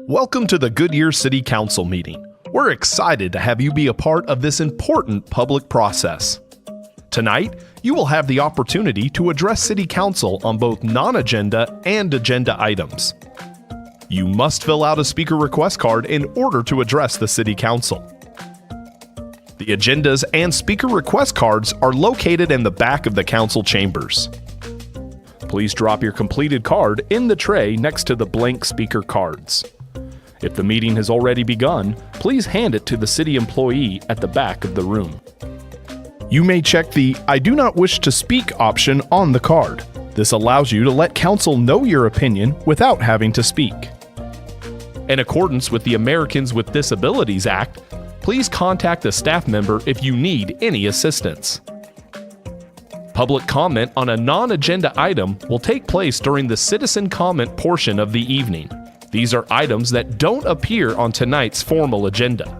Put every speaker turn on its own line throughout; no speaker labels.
Welcome to the Goodyear City Council meeting. We're excited to have you be a part of this important public process. Tonight, you will have the opportunity to address City Council on both non-agenda and agenda items. You must fill out a speaker request card in order to address the City Council. The agendas and speaker request cards are located in the back of the council chambers. Please drop your completed card in the tray next to the blank speaker cards. If the meeting has already begun, please hand it to the city employee at the back of the room. You may check the "I do not wish to speak" option on the card. This allows you to let council know your opinion without having to speak. In accordance with the Americans with Disabilities Act, please contact a staff member if you need any assistance. Public comment on a non-agenda item will take place during the citizen comment portion of the evening. These are items that don't appear on tonight's formal agenda.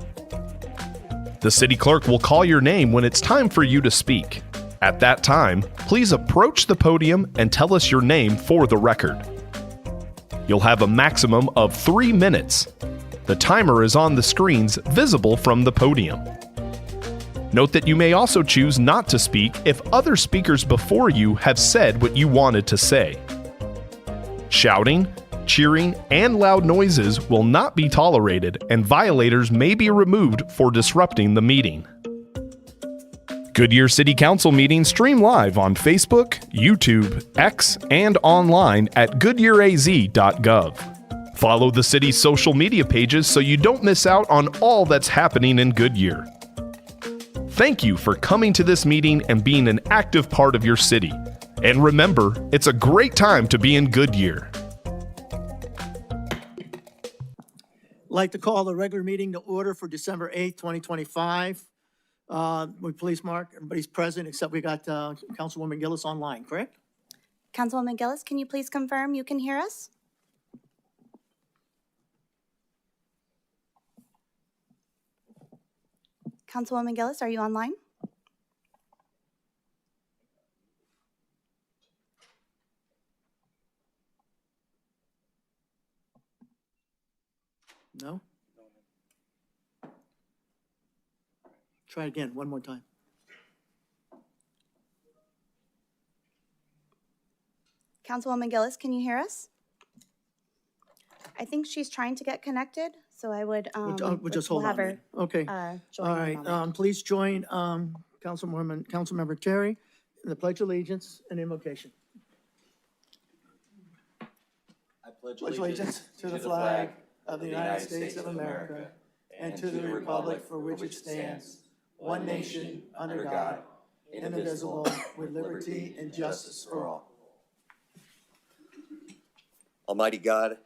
The city clerk will call your name when it's time for you to speak. At that time, please approach the podium and tell us your name for the record. You'll have a maximum of 3 minutes. The timer is on the screens visible from the podium. Note that you may also choose not to speak if other speakers before you have said what you wanted to say. Shouting, cheering, and loud noises will not be tolerated, and violators may be removed for disrupting the meeting. Goodyear City Council meetings stream live on Facebook, YouTube, X, and online at goodyearaz.gov. Follow the city's social media pages so you don't miss out on all that's happening in Goodyear. Thank you for coming to this meeting and being an active part of your city. And remember, it's a great time to be in Goodyear.
I'd like to call the regular meeting to order for December 8th, 2025. We please mark everybody's present except we got Councilwoman Gillis online, correct?
Councilwoman Gillis, can you please confirm you can hear us? Councilwoman Gillis, are you online?
No? Try again, one more time.
Councilwoman Gillis, can you hear us? I think she's trying to get connected, so I would,
We'll just hold
we'll
on.
have her,
Okay.
join
All
in a
right.
moment.
Please join Councilmember Terry in the Pledge of Allegiance and invocation.
I pledge
Allegiance to the flag of the United States of America and to the republic for which it stands, one nation, under God, indivisible, with liberty and justice for all.
Almighty God,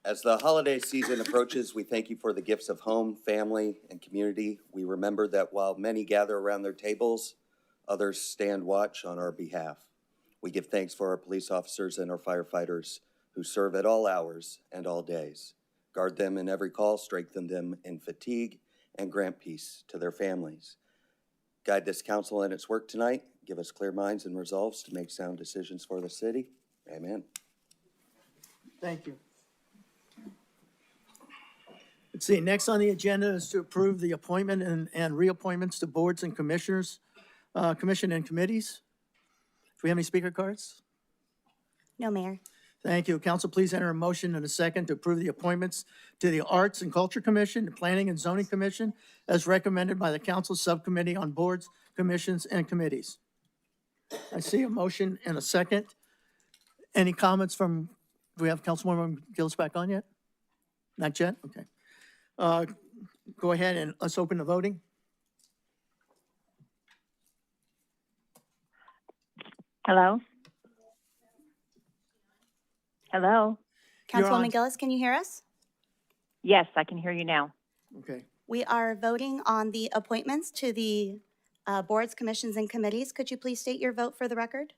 as the holiday season approaches, we thank you for the gifts of home, family, and community. We remember that while many gather around their tables, others stand watch on our behalf. We give thanks for our police officers and our firefighters who serve at all hours and all days. Guard them in every call, strengthen them in fatigue, and grant peace to their families. Guide this council in its work tonight. Give us clear minds and resolves to make sound decisions for the city. Amen.
Thank you. Let's see, next on the agenda is to approve the appointment and reappointments to boards and commissioners, commission and committees. Do we have any speaker cards?
No, Mayor.
Thank you. Council, please enter a motion and a second to approve the appointments to the Arts and Culture Commission, the Planning and Zoning Commission, as recommended by the Council Subcommittee on Boards, Commissions, and Committees. I see a motion and a second. Any comments from, do we have Councilwoman Gillis back on yet? Not yet? Okay. Go ahead and let's open the voting.
Hello? Hello?
You're on.
Councilwoman Gillis, can you hear us?
Yes, I can hear you now.
Okay.
We are voting on the appointments to the boards, commissions, and committees. Could you please state your vote for the record?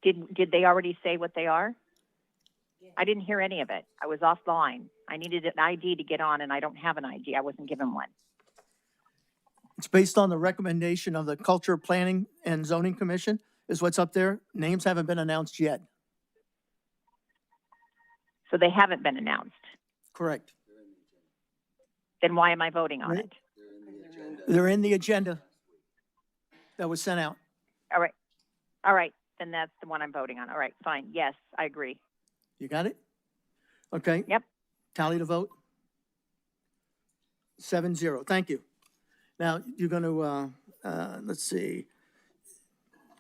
Did they already say what they are? I didn't hear any of it. I was off the line. I needed an ID to get on, and I don't have an ID. I wasn't given one.
It's based on the recommendation of the Culture, Planning, and Zoning Commission is what's up there. Names haven't been announced yet.
So they haven't been announced.
Correct.
Then why am I voting on
Right.
it?
They're in the agenda that was sent out.
All right. All right. Then that's the one I'm voting on. All right, fine. Yes, I agree.
You got it? Okay.
Yep.
Tally the vote. 7-0. Thank you. Now, you're going to, let's see.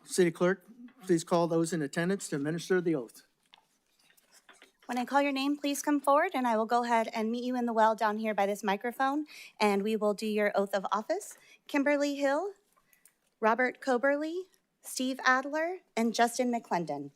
City Clerk, please call those in attendance to administer the oath.
When I call your name, please come forward and I will go ahead and meet you in the well down here by this microphone and we will do your oath of office. Kimberly Hill, Robert Coberly, Steve Adler, and Justin McClendon.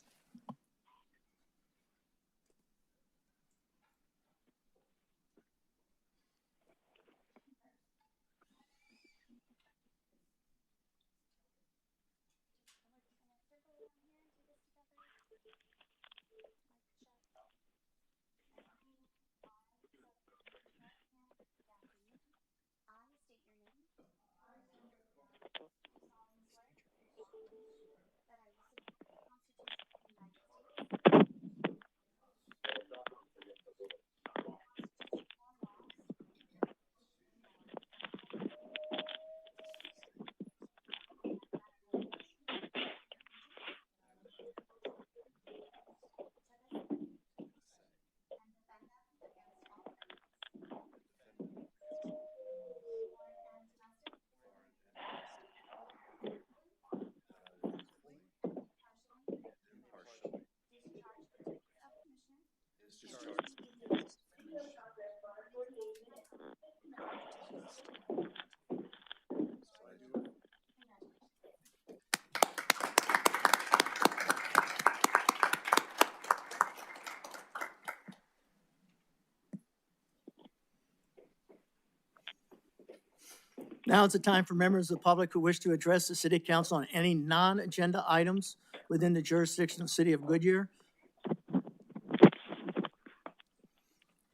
Now is the time for members of the public who wish to address the city council on any non-agenda items within the jurisdiction of the city of Goodyear.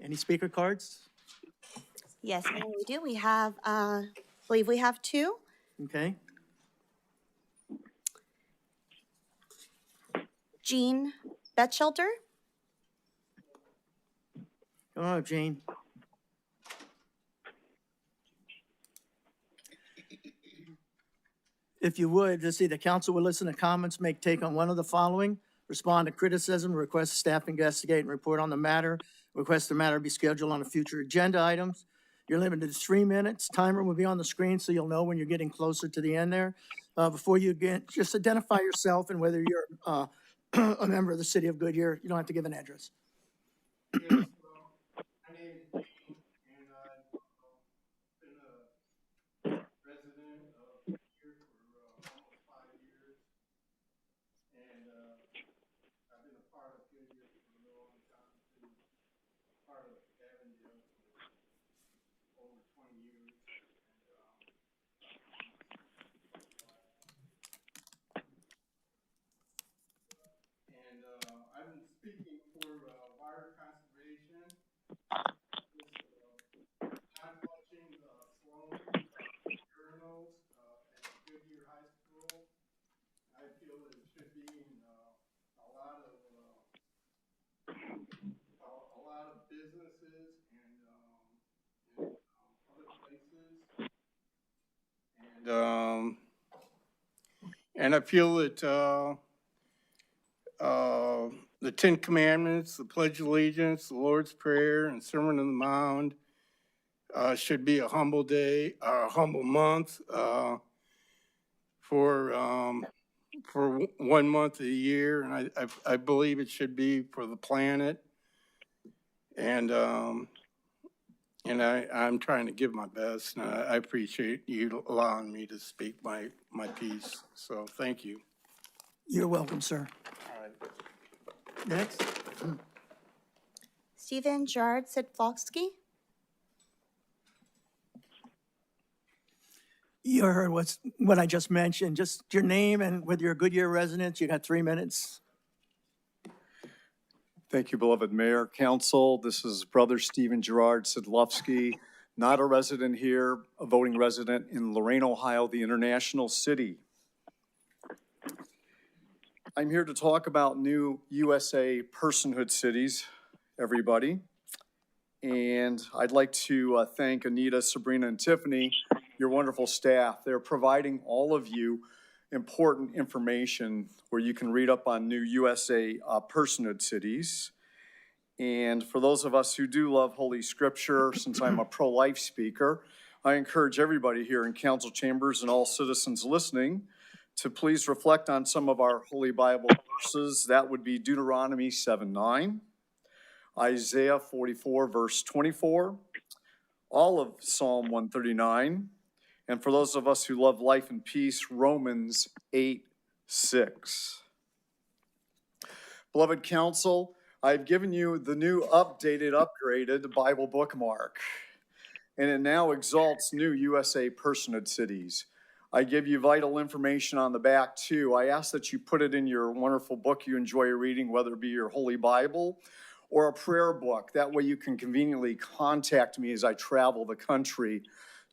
Any speaker cards?
Yes, Mayor, we do. We have, I believe we have two.
Okay.
Jean Betchelder.
Come on up, Jane. If you would, let's see, the council will listen to comments, take on one of the following: respond to criticism, request staff investigate and report on the matter, request the matter be scheduled on a future agenda items. You're limited to 3 minutes. Timer will be on the screen so you'll know when you're getting closer to the end there. Before you get, just identify yourself and whether you're a member of the city of Goodyear. You don't have to give an address.
Yes, my name is Dean, and I've been a resident of here for almost 5 years. And I've been a part of Goodyear for a long time, been part of Avondale for over 20 years. And I've been speaking for water conservation. I'm watching Sloan urinals at Goodyear High School. I feel that it should be in a lot of businesses and other places. And I feel that the Ten Commandments, the Pledge of Allegiance, the Lord's Prayer, and Sermon on the Mount should be a humble day, or a humble month for 1 month of the year, and I believe it should be for the planet. And I'm trying to give my best, and I appreciate you allowing me to speak my piece. So thank you.
You're welcome, sir.
All right.
Next.
Stephen Gerard Sidlowski.
You heard what I just mentioned. Just your name and whether you're a Goodyear resident. You got 3 minutes.
Thank you, beloved Mayor, Council. This is Brother Stephen Gerard Sidlowski, not a resident here, a voting resident in Lorain, Ohio, the international city. I'm here to talk about new USA personhood cities everybody. And I'd like to thank Anita, Sabrina, and Tiffany, your wonderful staff. They're providing all of you important information where you can read up on new USA personhood cities. And for those of us who do love Holy Scripture, since I'm a pro-life speaker, I encourage everybody here in council chambers and all citizens listening to please reflect on some of our Holy Bible verses. That would be Deuteronomy 7:9, Isaiah 44, verse 24, all of Psalm 139, and for those of us who love life and peace, Romans 8:6. Beloved council, I've given you the new upgraded Bible bookmark, and it now exalts new USA personhood cities. I give you vital information on the back too. I ask that you put it in your wonderful book you enjoy reading, whether it be your Holy Bible or a prayer book. That way you can conveniently contact me as I travel the country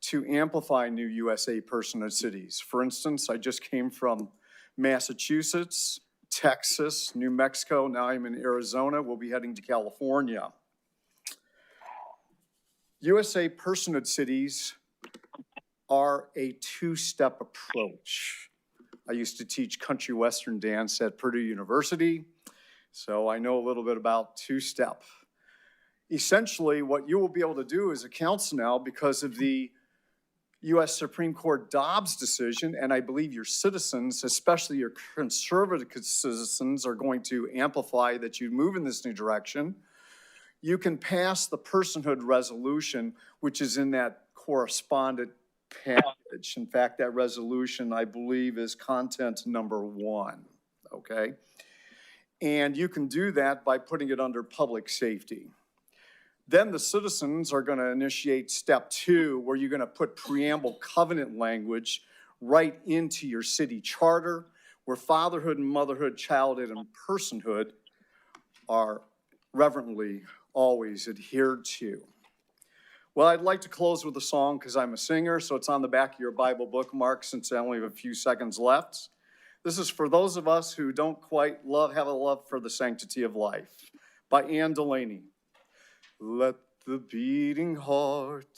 to amplify new USA personhood cities. For instance, I just came from Massachusetts, Texas, New Mexico. Now I'm in Arizona. We'll be heading to California. USA personhood cities are a two-step approach. I used to teach country western dance at Purdue University, so I know a little bit about two-step. Essentially, what you will be able to do as a council now, because of the U.S. Supreme Court Dobbs decision, and I believe your citizens, especially your conservative citizens, are going to amplify that you move in this new direction, you can pass the personhood resolution, which is in that correspondent package. In fact, that resolution, I believe, is content number 1, okay? And you can do that by putting it under public safety. Then the citizens are going to initiate step 2, where you're going to put preamble covenant language right into your city charter, where fatherhood and motherhood, childhood, and personhood are reverently always adhered to. Well, I'd like to close with a song because I'm a singer, so it's on the back of your Bible bookmark since I only have a few seconds left. This is for those of us who don't quite have a love for the sanctity of life, by Anne Delaney. Let the beating heart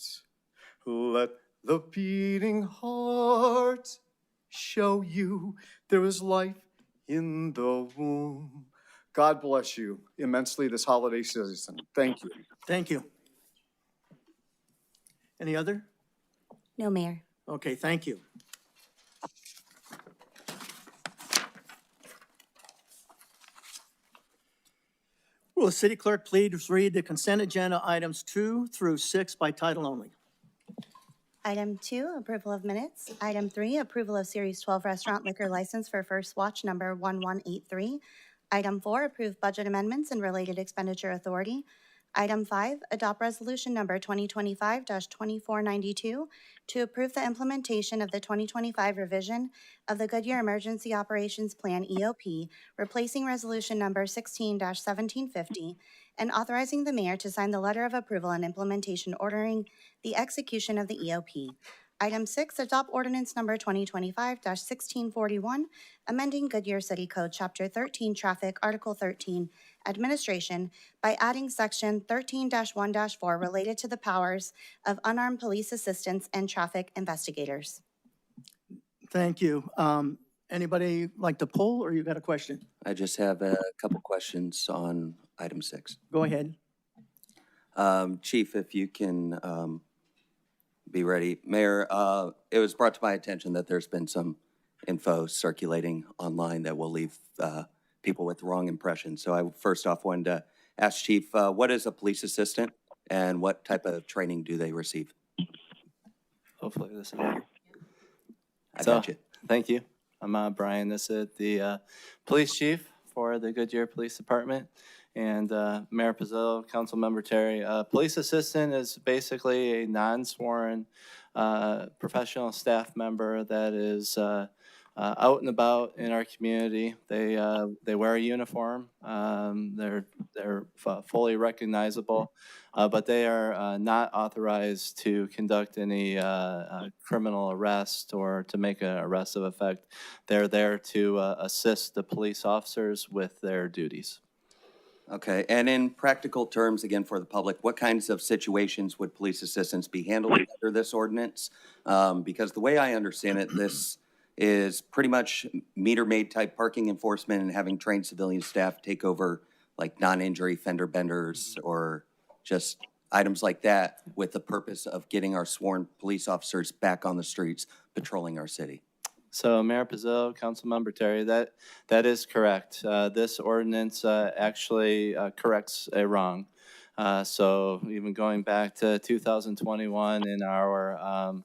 show you there is life in the womb. God bless you immensely this holiday season. Thank you.
Thank you. Any other?
No, Mayor.
Okay, thank you. Will the city clerk please read the consent agenda items 2 through 6 by title only?
Item 2, approval of minutes. Item 3, approval of Series 12 restaurant liquor license for First Watch number 1183. Item 4, approve budget amendments and related expenditure authority. Item 5, adopt resolution number 2025-2492 to approve the implementation of the 2025 revision of the Goodyear Emergency Operations Plan EOP, replacing resolution number 16-1750, and authorizing the mayor to sign the letter of approval and implementation ordering the execution of the EOP. Item 6, adopt ordinance number 2025-1641, amending Goodyear City Code, Chapter 13, Traffic, Article 13, Administration, by adding Section 13-1-4 related to the powers of unarmed police assistants and traffic investigators.
Thank you. Anybody like to poll, or you got a question?
I just have a couple questions on item 6.
Go ahead.
Chief, if you can be ready. Mayor, it was brought to my attention that there's been some info circulating online that will leave people with the wrong impression. So I first off wanted to ask Chief, what is a police assistant and what type of training do they receive?
Hopefully this is better.
I got you.
Thank you. I'm Brian Nisset, the police chief for the Goodyear Police Department. And Mayor Pizzillo, Councilmember Terry, police assistant is basically a non-sworn professional staff member that is out and about in our community. They wear a uniform. They're fully recognizable, but they are not authorized to conduct any criminal arrest or to make an arrest of effect. They're there to assist the police officers with their duties.
Okay, and in practical terms, again, for the public, what kinds of situations would police assistants be handled under this ordinance? Because the way I understand it, this is pretty much meter-maid type parking enforcement and having trained civilian staff take over like non-injury fender benders or just items like that with the purpose of getting our sworn police officers back on the streets patrolling our city.
So Mayor Pizzillo, Councilmember Terry, that is correct. This ordinance actually corrects a wrong. So even going back to 2021 in our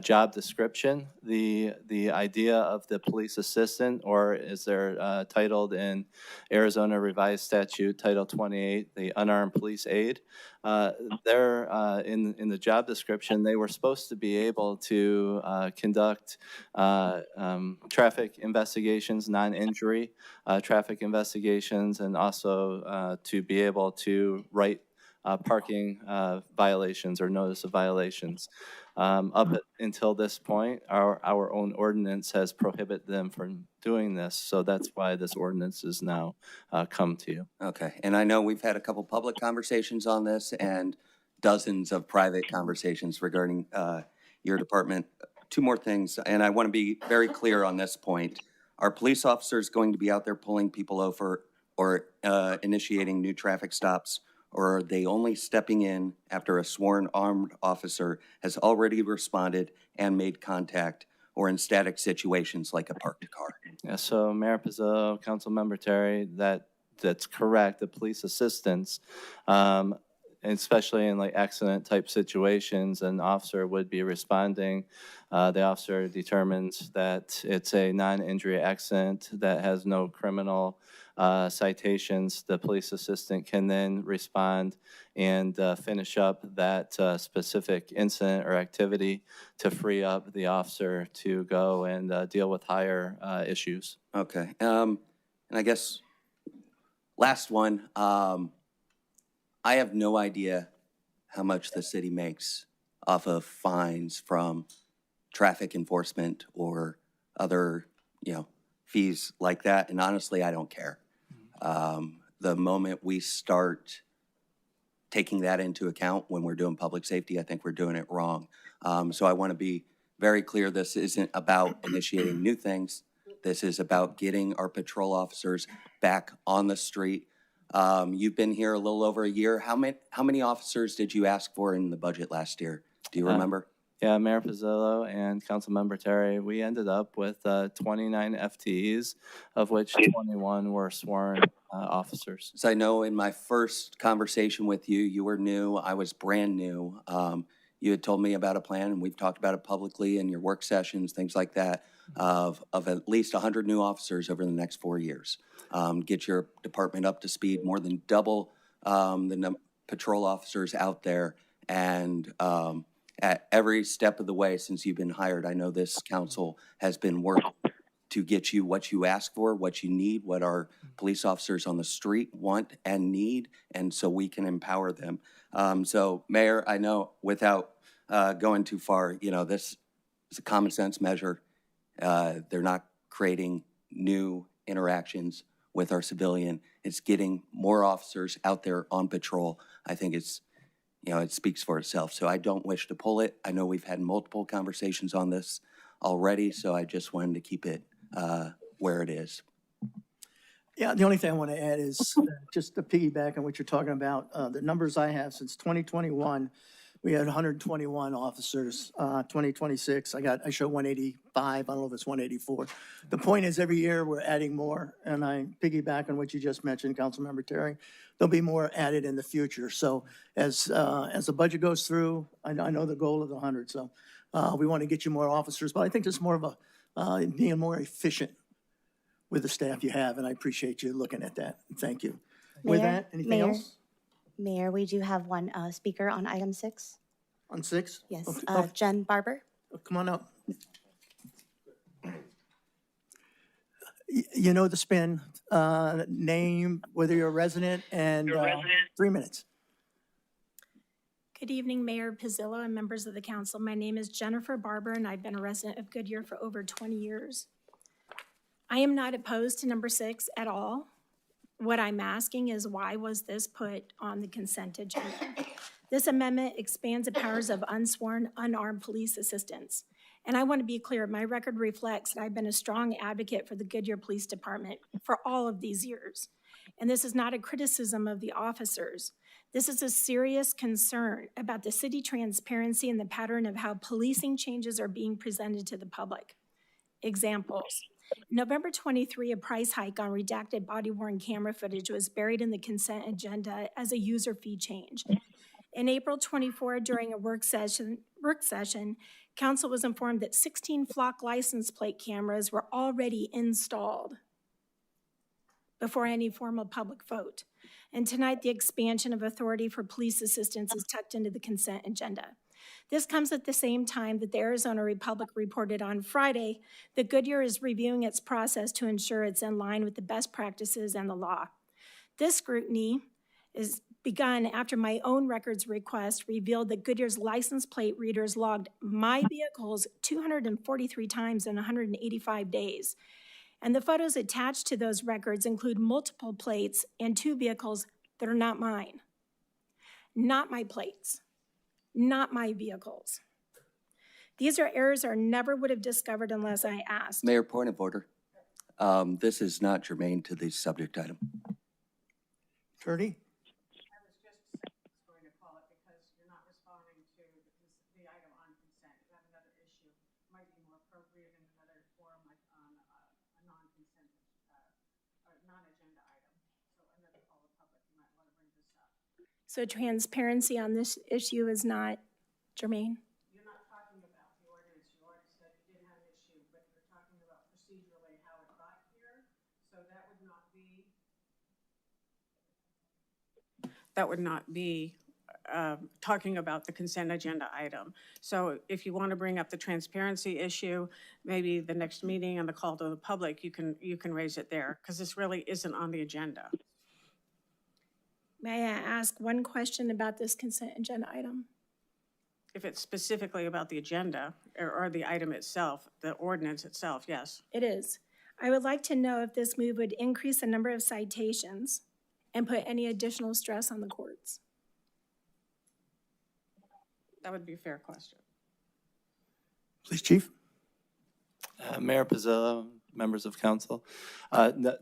job description, the idea of the police assistant, or as they're titled in Arizona Revised Statute Title 28, the unarmed police aide, they're in the job description, they were supposed to be able to conduct traffic investigations, non-injury traffic investigations, and also to be able to write parking violations or notice of violations. Up until this point, our own ordinance has prohibited them from doing this, so that's why this ordinance is now come to you.
Okay, and I know we've had a couple public conversations on this and dozens of private conversations regarding your department. Two more things, and I want to be very clear on this point. Are police officers going to be out there pulling people over or initiating new traffic stops? Or are they only stepping in after a sworn armed officer has already responded and made contact, or in static situations like a parked car?
Yeah, so Mayor Pizzillo, Councilmember Terry, that's correct. The police assistants, especially in like accident type situations, an officer would be responding. The officer determines that it's a non-injury accident that has no criminal citations. The police assistant can then respond and finish up that specific incident or activity to free up the officer to go and deal with higher issues.
Okay, and I guess last one, I have no idea how much the city makes off of fines from traffic enforcement or other, fees like that, and honestly, I don't care. The moment we start taking that into account when we're doing public safety, I think we're doing it wrong. So I want to be very clear, this isn't about initiating new things. This is about getting our patrol officers back on the street. You've been here a little over a year. How many officers did you ask for in the budget last year? Do you remember?
Yeah, Mayor Pizzillo and Councilmember Terry, we ended up with 29 FTEs, of which 21 were sworn officers.
So I know in my first conversation with you, you were new, I was brand new. You had told me about a plan, and we've talked about it publicly in your work sessions, things like that, of at least 100 new officers over the next 4 years. Get your department up to speed, more than double the patrol officers out there, and at every step of the way since you've been hired, I know this council has been working to get you what you ask for, what you need, what our police officers on the street want and need, and so we can empower them. So, Mayor, I know without going too far, this is a common sense measure. They're not creating new interactions with our civilian. It's getting more officers out there on patrol. I think it's, it speaks for itself. So I don't wish to pull it. I know we've had multiple conversations on this already, so I just wanted to keep it where it is.
Yeah, the only thing I want to add is just to piggyback on what you're talking about, the numbers I have since 2021, we had 121 officers. 2026, I show 185. I don't know if it's 184. The point is, every year we're adding more, and I piggyback on what you just mentioned, Councilmember Terry. There'll be more added in the future. So as the budget goes through, I know the goal of the 100. So we want to get you more officers, but I think there's more of a being more efficient with the staff you have, and I appreciate you looking at that. Thank you. With
Mayor,
that, anything
Mayor.
else
Mayor, we do have one speaker on item 6.
on 6?
Yes,
Okay,
Jen Barber.
come on up. You know the spin, name, whether you're a resident, and 3 minutes.
Good evening, Mayor Pizzillo and members of the council. My name is Jennifer Barber, and I've been a resident of Goodyear for over 20 years. I am not opposed to number 6 at all. What I'm asking is, why was this put on the consent agenda? This amendment expands the powers of unsworn, unarmed police assistants. And I want to be clear, my record reflects that I've been a strong advocate for the Goodyear Police Department for all of these years. And this is not a criticism of the officers. This is a serious concern about the city transparency and the pattern of how policing changes are being presented to the public. Examples. November 23, a price hike on redacted body-worn camera footage was buried in the consent agenda as a user fee change. In April 24, during a work session, council was informed that 16 flock license plate cameras were already installed before any formal public vote. And tonight, the expansion of authority for police assistance is tucked into the consent agenda. This comes at the same time that the Arizona Republic reported on Friday that Goodyear is reviewing its process to ensure it's in line with the best practices and the law. This scrutiny is begun after my own records request revealed that Goodyear's license plate readers logged my vehicles 243 times in 185 days. And the photos attached to those records include multiple plates and 2 vehicles that are not mine. Not my plates, not my vehicles. These are errors I never would have discovered unless I asked.
Mayor, point of order. This is not germane to the subject item.
Attorney?
I was just going to call it because you're not responding to the item on consent. You have another issue, might be more appropriate in another forum, like on a non-consent, or non-agenda item. So another call to public, you might want to bring this up.
So transparency on this issue is not germane?
You're not talking about the ordinance. You already said you didn't have an issue, but you're talking about procedurally how it got here. So that would not be talking about the consent agenda item. So if you want to bring up the transparency issue, maybe the next meeting on the call to the public, you can raise it there, because this really isn't on the agenda.
May I ask one question about this consent agenda item?
If it's specifically about the agenda or the item itself, the ordinance itself, yes.
It is. I would like to know if this move would increase the number of citations and put any additional stress on the courts.
That would be a fair question.
Police Chief?
Mayor Pizzillo, members of council,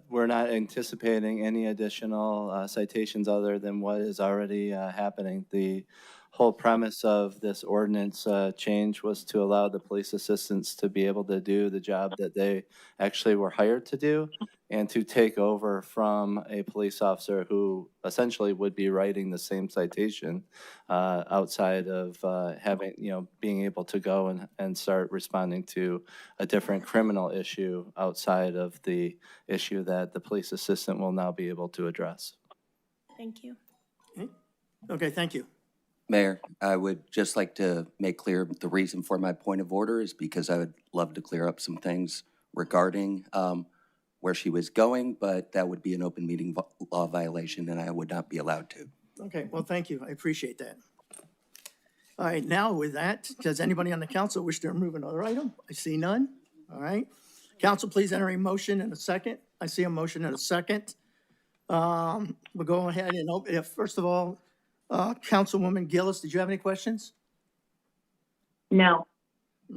we're not anticipating any additional citations other than what is already happening. The whole premise of this ordinance change was to allow the police assistants to be able to do the job that they actually were hired to do, and to take over from a police officer who essentially would be writing the same citation outside of having, being able to go and start responding to a different criminal issue outside of the issue that the police assistant will now be able to address.
Thank you.
Okay, thank you.
Mayor, I would just like to make clear the reason for my point of order is because I would love to clear up some things regarding where she was going, but that would be an open meeting law violation, and I would not be allowed to.
Okay, well, thank you. I appreciate that. All right, now with that, does anybody on the council wish to remove another item? I see none. All right. Council, please enter a motion in a second. I see a motion in a second. We'll go ahead and open, first of all, Councilwoman Gillis, did you have any questions?
No.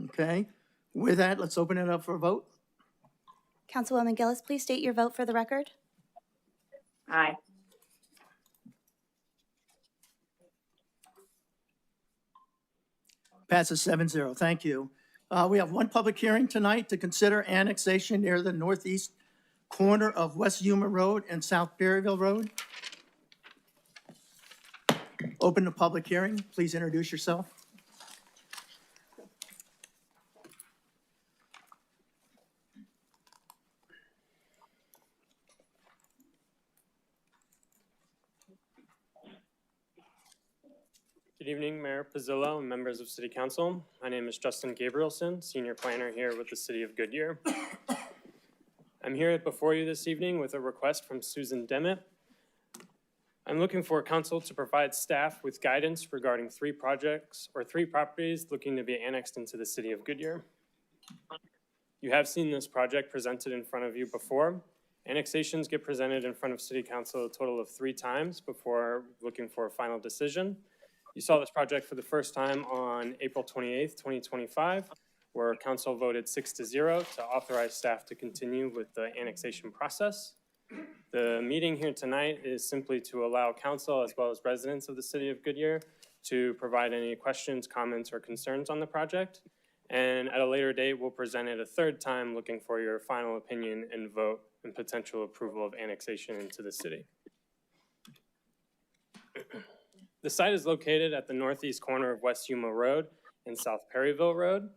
Okay. With that, let's open it up for a vote.
Councilwoman Gillis, please state your vote for the record.
Aye.
Passes 7-0. Thank you. We have one public hearing tonight to consider annexation near the northeast corner of West Yuma Road and South Perryville Road. Open the public hearing. Please introduce yourself.
Good evening, Mayor Pizzillo and members of City Council. My name is Justin Gabrielson, Senior Planner here with the City of Goodyear. I'm here before you this evening with a request from Susan Demmett. I'm looking for council to provide staff with guidance regarding 3 projects or 3 properties looking to be annexed into the City of Goodyear. You have seen this project presented in front of you before. Annexations get presented in front of City Council a total of 3 times before looking for a final decision. You saw this project for the first time on April 28th, 2025, where Council voted 6-0 to authorize staff to continue with the annexation process. The meeting here tonight is simply to allow Council as well as residents of the City of Goodyear to provide any questions, comments, or concerns on the project. And at a later date, we'll present it a 3rd time looking for your final opinion and vote and potential approval of annexation into the city. The site is located at the northeast corner of West Yuma Road and South Perryville Road,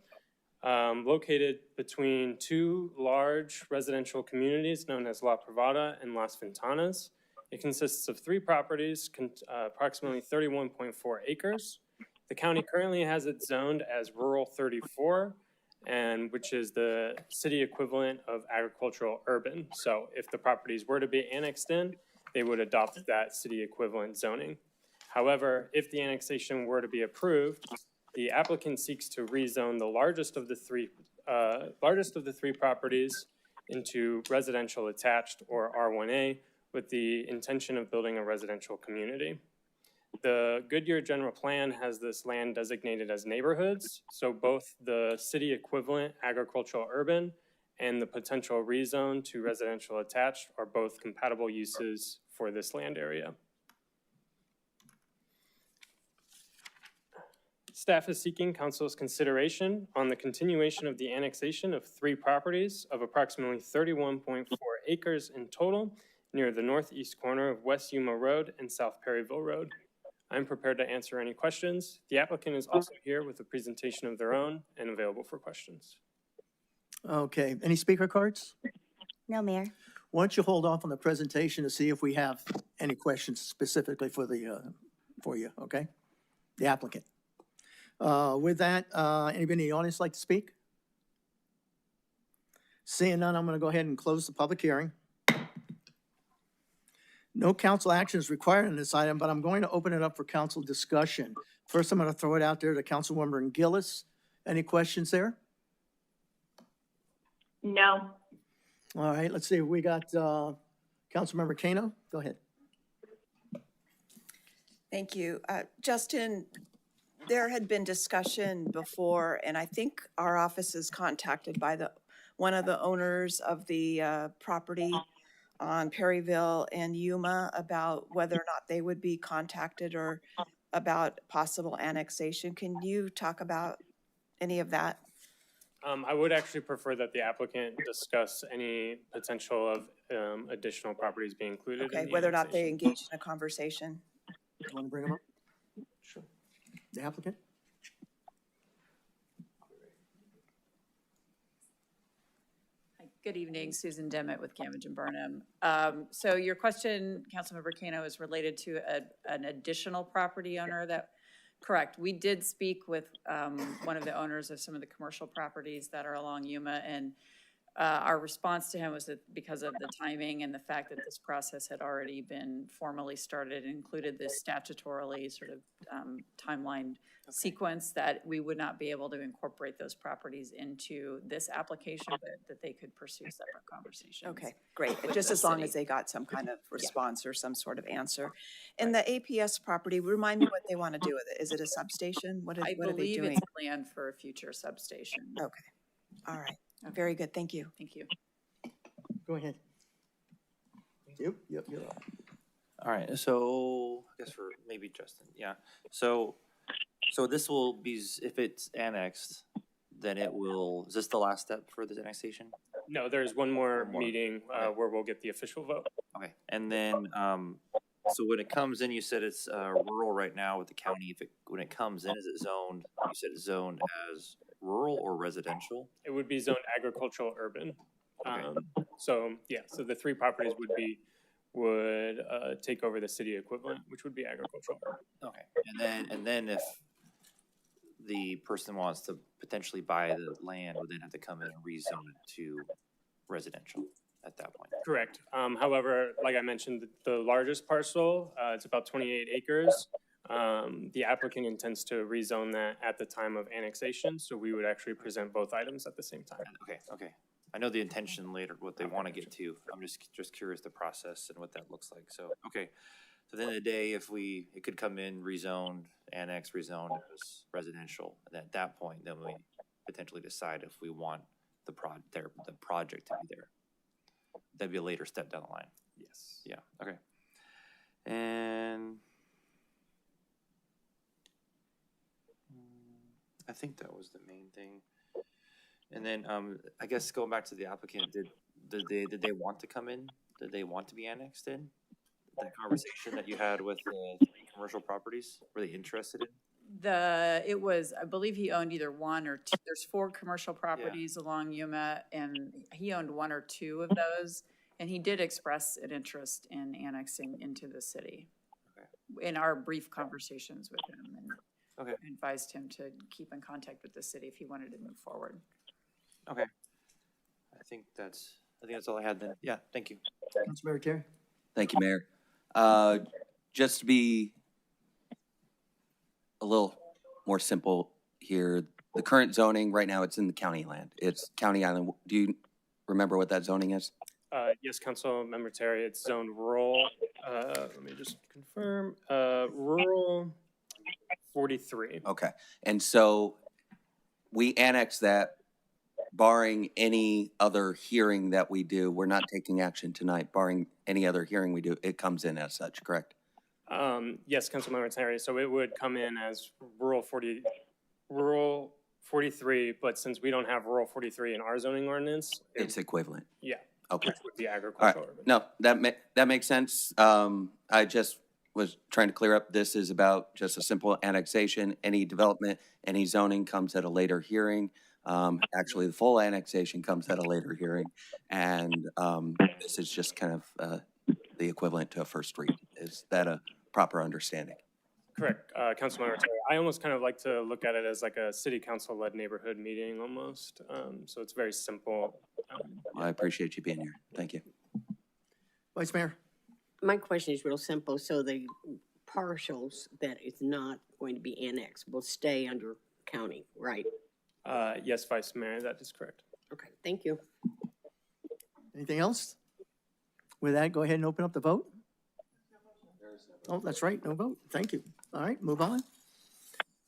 located between 2 large residential communities known as La Privada and Las Ventanas. It consists of 3 properties, approximately 31.4 acres. The county currently has it zoned as Rural 34, and which is the city equivalent of agricultural urban. So if the properties were to be annexed in, they would adopt that city equivalent zoning. However, if the annexation were to be approved, the applicant seeks to rezone the largest of the three properties into residential attached, or R1A, with the intention of building a residential community. The Goodyear General Plan has this land designated as neighborhoods, so both the city equivalent agricultural urban and the potential rezone to residential attached are both compatible uses for this land area. Staff is seeking Council's consideration on the continuation of the annexation of 3 properties of approximately 31.4 acres in total near the northeast corner of West Yuma Road and South Perryville Road. I'm prepared to answer any questions. The applicant is also here with a presentation of their own and available for questions.
Okay, any speaker cards?
No, Mayor.
Why don't you hold off on the presentation to see if we have any questions specifically for you, okay? The applicant. With that, anybody in the audience like to speak? Seeing none, I'm going to go ahead and close the public hearing. No council action is required on this item, but I'm going to open it up for council discussion. First, I'm going to throw it out there to Councilwoman Gillis. Any questions there?
No.
All right, let's see. We got Councilmember Kano. Go ahead.
Thank you. Justin, there had been discussion before, and I think our office is contacted by one of the owners of the property on Perryville and Yuma about whether or not they would be contacted or about possible annexation. Can you talk about any of that?
I would actually prefer that the applicant discuss any potential of additional properties being included.
Okay,
in the
whether or not they
annexation.
engage in a conversation.
You want to bring them up?
Sure.
The applicant?
Good evening, Susan Demmett with Cammage and Burnham. So your question, Councilmember Kano, is related to an additional property owner that, correct. We did speak with one of the owners of some of the commercial properties that are along Yuma, and our response to him was that because of the timing and the fact that this process had already been formally started, and included this statutorily sort of timeline sequence, that we would not be able to incorporate those properties into this application, but that they could pursue separate conversations.
Okay, great.
with
Just
the
as long
city.
as they got some kind of response or some sort of answer. And the APS property, remind me what they want to do with it. Is it a substation? What are
I
they
believe
doing?
it's planned for a future substation.
Okay, all right. Very good, thank you.
Thank you.
Go ahead. Yep, you're up.
All right, so I guess for maybe Justin, yeah. So this will be, if it's annexed, then it will, is this the last step for this annexation?
No, there's one more
One more.
meeting where we'll get the official vote.
Okay, and then, so when it comes in, you said it's rural right now with the county. When it comes in, is it zoned, you said it's zoned as rural or residential?
It would be zoned agricultural urban.
Okay.
So yeah, so the 3 properties would take over the city equivalent, which would be agricultural.
Okay, and then if the person wants to potentially buy the land, would then have to come in and rezone it to residential at that point?
Correct. However, like I mentioned, the largest parcel, it's about 28 acres. The applicant intends to rezone that at the time of annexation, so we would actually present both items at the same time.
Okay, I know the intention later, what they want to get to. I'm just curious the process and what that looks like. So, okay. So at the end of the day, it could come in rezoned, annex, rezoned as residential. And at that point, then we potentially decide if we want the project to be there. That'd be a later step down the line.
Yes.
Yeah, okay. And I think that was the main thing. And then, I guess going back to the applicant, did they want to come in? Did they want to be annexed in? That conversation that you had with the commercial properties, were they interested in?
It was, I believe he owned either one or two, there's 4 commercial properties along Yuma, and he owned 1 or 2 of those. And he did express an interest in annexing into the city.
Okay.
In our brief conversations with him, and
Okay.
advised him to keep in contact with the city if he wanted to move forward.
Okay. I think that's all I had then. Yeah, thank you.
Councilmember Terry?
Thank you, Mayor. Just to be a little more simple here, the current zoning right now, it's in the county land. It's county island. Do you remember what that zoning is?
Yes, Council Member Terry, it's zoned rural, let me just confirm, rural 43.
Okay. And so we annex that barring any other hearing that we do. We're not taking action tonight, barring any other hearing we do. It comes in as such, correct?
Yes, Councilmember Terry, so it would come in as rural 43, but since we don't have rural 43 in our zoning ordinance,
It's equivalent.
yeah.
Okay.
Which would be
All right.
agricultural. urban.
No, that makes sense. I just was trying to clear up, this is about just a simple annexation. Any development, any zoning comes at a later hearing. Actually, the full annexation comes at a later hearing. And this is just kind of the equivalent to a first read. Is that a proper understanding?
Correct, Councilmember Terry. I almost kind of like to look at it as like a city council-led neighborhood meeting almost. So it's very simple.
I appreciate you being here. Thank you.
Vice Mayor?
My question is real simple. So the partials that is not going to be annexed will stay under county, right?
Yes, Vice Mayor, that is correct.
Okay, thank you.
Anything else? With that, go ahead and open up the vote. Oh, that's right, no vote. Thank you. All right, move on.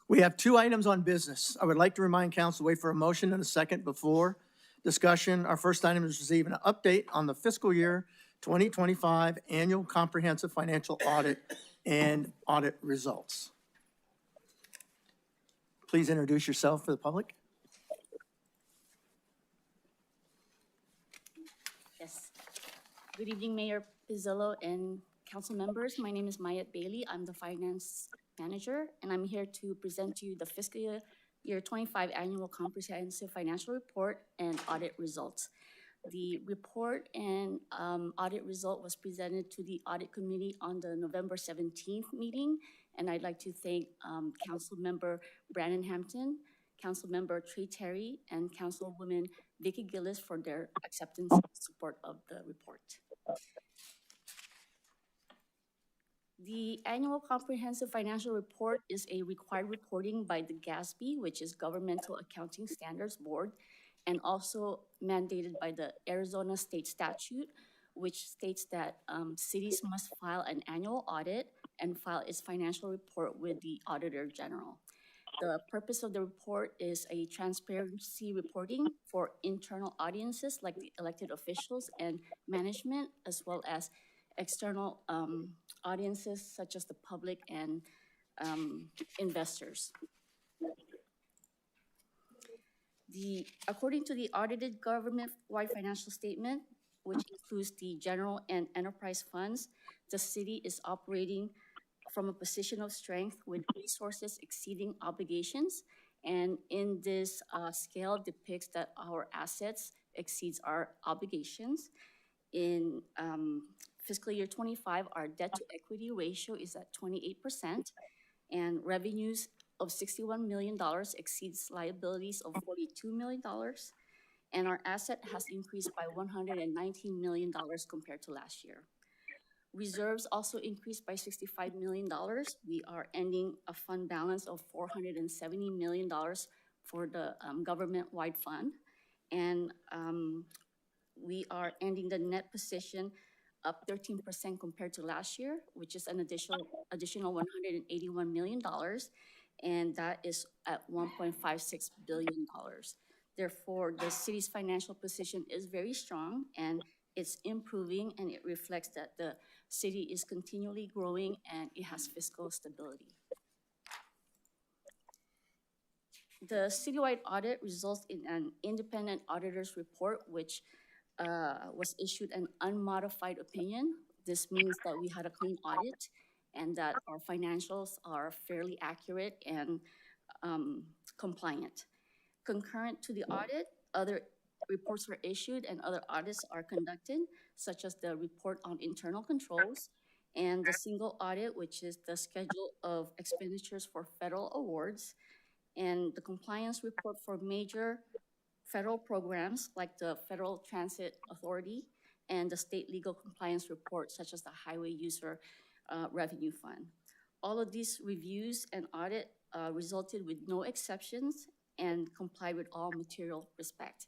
We have 2 items on business. I would like to remind council, wait for a motion and a second before discussion. Our first item is receive an update on the fiscal year 2025 annual comprehensive financial audit and audit results. Please introduce yourself for the public.
Yes. Good evening, Mayor Pizzillo and council members. My name is Mayat Bailey. I'm the finance manager, and I'm here to present to you the fiscal year 25 annual comprehensive financial report and audit results. The report and audit result was presented to the audit committee on the November 17th meeting, and I'd like to thank Council Member Brandon Hampton, Council Member Trey Terry, and Councilwoman Vicky Gillis for their acceptance and support of the report. The annual comprehensive financial report is a required reporting by the GASB, which is Governmental Accounting Standards Board, and also mandated by the Arizona State Statute, which states that cities must file an annual audit and file its financial report with the Auditor General. The purpose of the report is a transparency reporting for internal audiences like the elected officials and management, as well as external audiences such as the public and investors. According to the audited government-wide financial statement, which includes the general and enterprise funds, the city is operating from a position of strength with resources exceeding obligations. And in this scale depicts that our assets exceeds our obligations. In fiscal year 25, our debt to equity ratio is at 28%, and revenues of $61 million exceeds liabilities of $42 million, and our asset has increased by $119 million compared to last year. Reserves also increased by $65 million. We are ending a fund balance of $470 million for the government-wide fund. and we are ending the net position up 13% compared to last year, which is an additional $181 million, and that is at $1.56 billion. Therefore, the city's financial position is very strong and it's improving, and it reflects that the city is continually growing and it has fiscal stability. The citywide audit results in an independent auditor's report, which was issued an unmodified opinion. This means that we had a clean audit and that our financials are fairly accurate and compliant. Concurrent to the audit, other reports are issued and other audits are conducted, such as the report on internal controls and the single audit, which is the schedule of expenditures for federal awards, and the compliance report for major federal programs like the Federal Transit Authority and the state legal compliance report, such as the Highway User Revenue Fund. All of these reviews and audit resulted with no exceptions and complied with all material respect.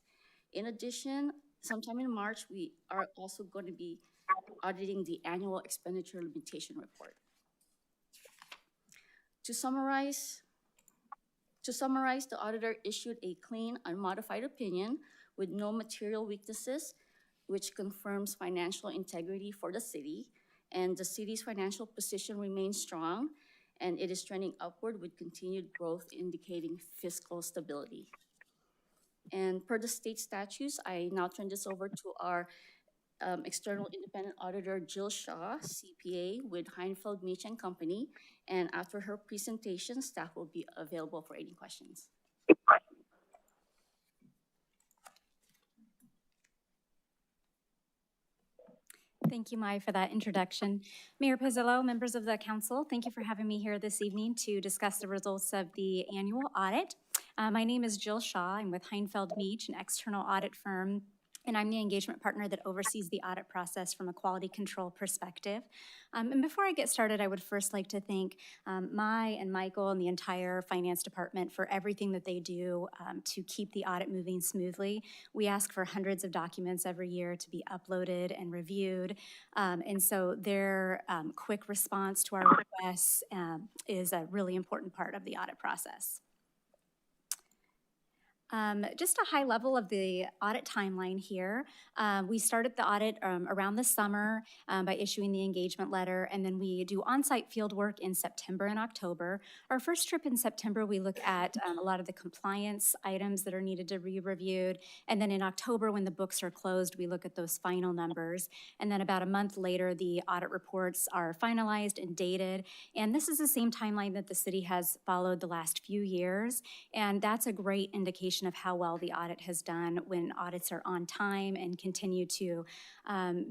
In addition, sometime in March, we are also going to be auditing the annual expenditure limitation report. To summarize, the auditor issued a clean, unmodified opinion with no material weaknesses, which confirms financial integrity for the city, and the city's financial position remains strong, and it is trending upward with continued growth indicating fiscal stability. And per the state statutes, I now turn this over to our external independent auditor, Jill Shaw, CPA with Heinfeld Meach and Company. And after her presentation, staff will be available for any questions.
Thank you, Mai, for that introduction. Mayor Pizzillo, members of the council, thank you for having me here this evening to discuss the results of the annual audit. My name is Jill Shaw. I'm with Heinfeld Meach, an external audit firm, and I'm the engagement partner that oversees the audit process from a quality control perspective. And before I get started, I would first like to thank Mai and Michael and the entire finance department for everything that they do to keep the audit moving smoothly. We ask for hundreds of documents every year to be uploaded and reviewed. And so their quick response to our requests is a really important part of the audit process. Just a high level of the audit timeline here. We started the audit around the summer by issuing the engagement letter, and then we do on-site field work in September and October. Our first trip in September, we look at a lot of the compliance items that are needed to be reviewed, and then in October, when the books are closed, we look at those final numbers, and then about a month later, the audit reports are finalized and dated, and this is the same timeline that the city has followed the last few years, and that's a great indication of how well the audit has done when audits are on time and continue to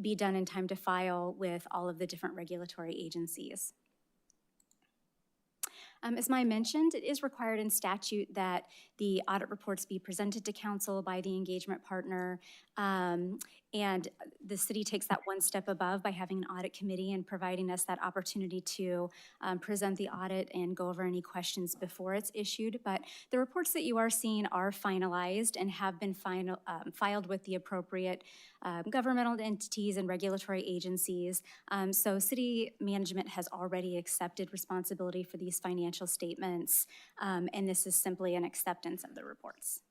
be done in time to file with all of the different regulatory agencies. As Mai mentioned, it is required in statute that the audit reports be presented to council by the engagement partner, and the city takes that one step above by having an audit committee and providing us that opportunity to present the audit and go over any questions before it's issued. But the reports that you are seeing are finalized and have been filed with the appropriate governmental entities and regulatory agencies. So city management has already accepted responsibility for these financial statements, and this is simply an acceptance of the reports.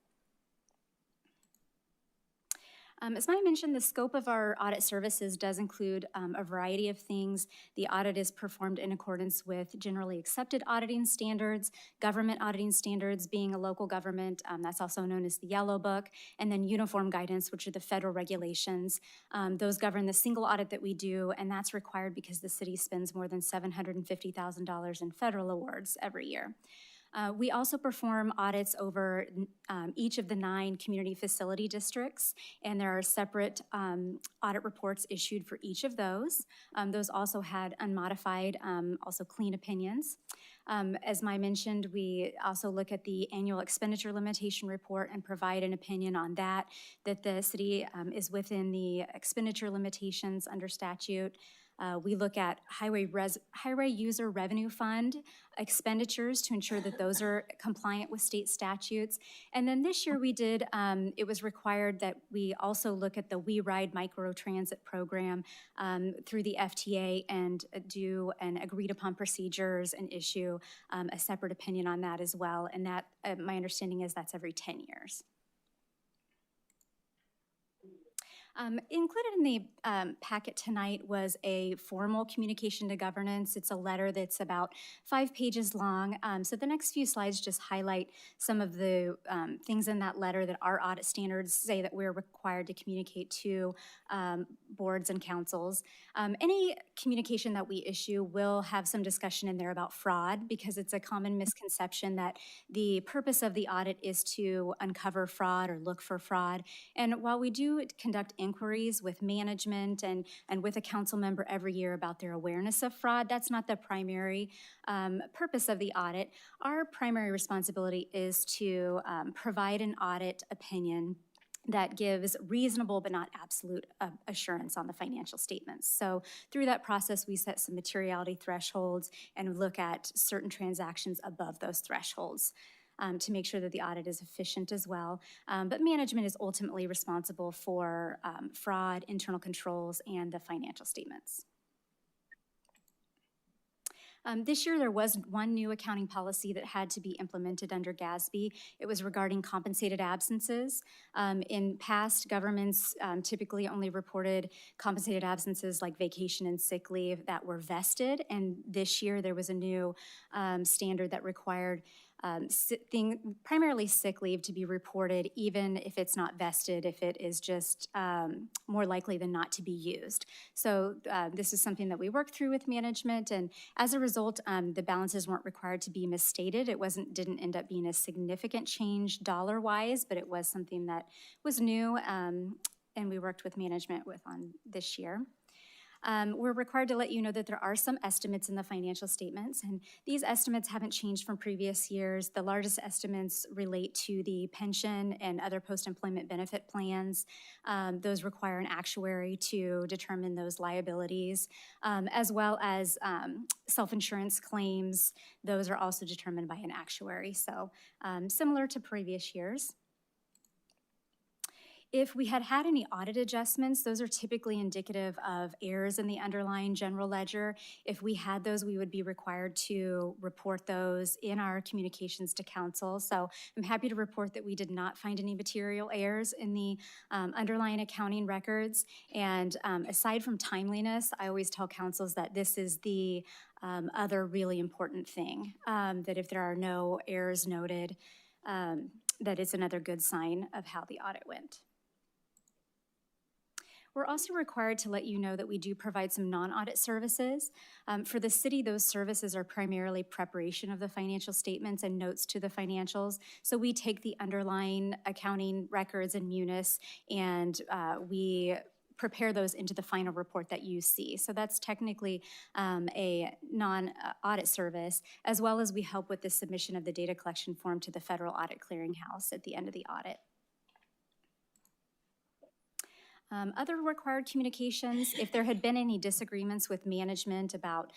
As Maya mentioned, the scope of our audit services does include a variety of things. The audit is performed in accordance with generally accepted auditing standards, government auditing standards being a local government, that's also known as the Yellow Book, and then uniform guidance, which are the federal regulations. Those govern the single audit that we do, and that's required because the city spends more than $750,000 in federal awards every year. We also perform audits over each of the 9 community facility districts, and there are separate audit reports issued for each of those. Those also had unmodified, also clean opinions. As Mai mentioned, we also look at the annual expenditure limitation report and provide an opinion on that the city is within the expenditure limitations under statute. We look at highway user revenue fund expenditures to ensure that those are compliant with state statutes. And then this year we did, it was required that we also look at the We Ride microtransit program through the FTA and do an agreed upon procedures and issue a separate opinion on that as well. And that, my understanding is that's every 10 years. Included in the packet tonight was a formal communication to governance. It's a letter that's about 5 pages long. So the next few slides just highlight some of the things in that letter that our audit standards say that we're required to communicate to boards and councils. Any communication that we issue will have some discussion in there about fraud, because it's a common misconception that the purpose of the audit is to uncover fraud or look for fraud. And while we do conduct inquiries with management and with a council member every year about their awareness of fraud, that's not the primary purpose of the audit. Our primary responsibility is to provide an audit opinion that gives reasonable but not absolute assurance on the financial statements. So through that process, we set some materiality thresholds and look at certain transactions above those thresholds. To make sure that the audit is efficient as well. But management is ultimately responsible for fraud, internal controls, and the financial statements. This year, there was one new accounting policy that had to be implemented under GASB. It was regarding compensated absences. In past, governments typically only reported compensated absences like vacation and sick leave that were vested. And this year, there was a new standard that required primarily sick leave to be reported, even if it's not vested, if it is just more likely than not to be used. So this is something that we worked through with management, and as a result, the balances weren't required to be misstated. It didn't end up being a significant change dollar-wise, but it was something that was new, and we worked with management on this year. We're required to let you know that there are some estimates in the financial statements, and these estimates haven't changed from previous years. The largest estimates relate to the pension and other post-employment benefit plans. Those require an actuary to determine those liabilities, as well as self-insurance claims. Those are also determined by an actuary, so similar to previous years. If we had any audit adjustments, those are typically indicative of errors in the underlying general ledger. If we had those, we would be required to report those in our communications to council. So I'm happy to report that we did not find any material errors in the underlying accounting records. And aside from timeliness, I always tell councils that this is the other really important thing, that if there are no errors noted, that it's another good sign of how the audit went. We're also required to let you know that we do provide some non-audit services. For the city, those services are primarily preparation of the financial statements and notes to the financials. So we take the underlying accounting records in Munis and we prepare those into the final report that you see. So that's technically a non-audit service, as well as we help with the submission of the data collection form to the Federal Audit Clearinghouse at the end of the audit. Other required communications, if there had been any disagreements with management about